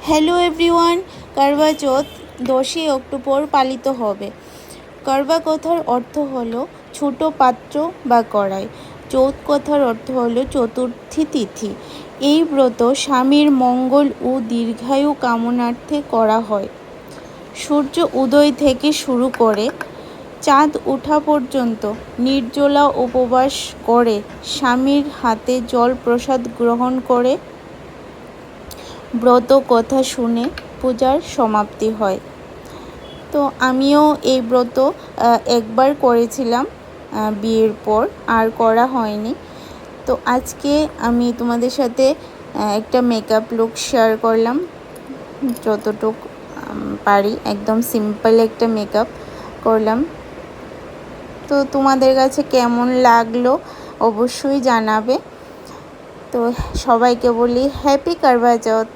Hello everyone, করবা চৌথ 10ই October পালিত হবে। করবা কথার অর্থ হলো ছোট পাত্র বা কড়াই। চৌথ কথার অর্থ হলো চতুর্থী তিথি। এই ব্রত স্বামীর মঙ্গল ও দীর্ঘায়ু কামনার্থে করা হয়। সূর্য উদয় থেকে শুরু করে চাঁদ ওঠা পর্যন্ত নির্জলা উপবাস করে স্বামীর হাতে জল প্রসাদ গ্রহণ করে ব্রত কথা শুনে পূজার সমাপ্তি হয়। তো আমিও এই ব্রত একবার করেছিলাম বিয়ের পর, আর করা হয়নি। তো আজকে আমি তোমাদের সাথে একটা মেকআপ লুক শেয়ার করলাম, যতটুকু পারি একদম সিম্পল একটা মেকআপ করলাম। তো তোমাদের কাছে কেমন লাগলো অবশ্যই জানাবে। তো সবাইকে বলি হ্যাপি করবা চৌথ।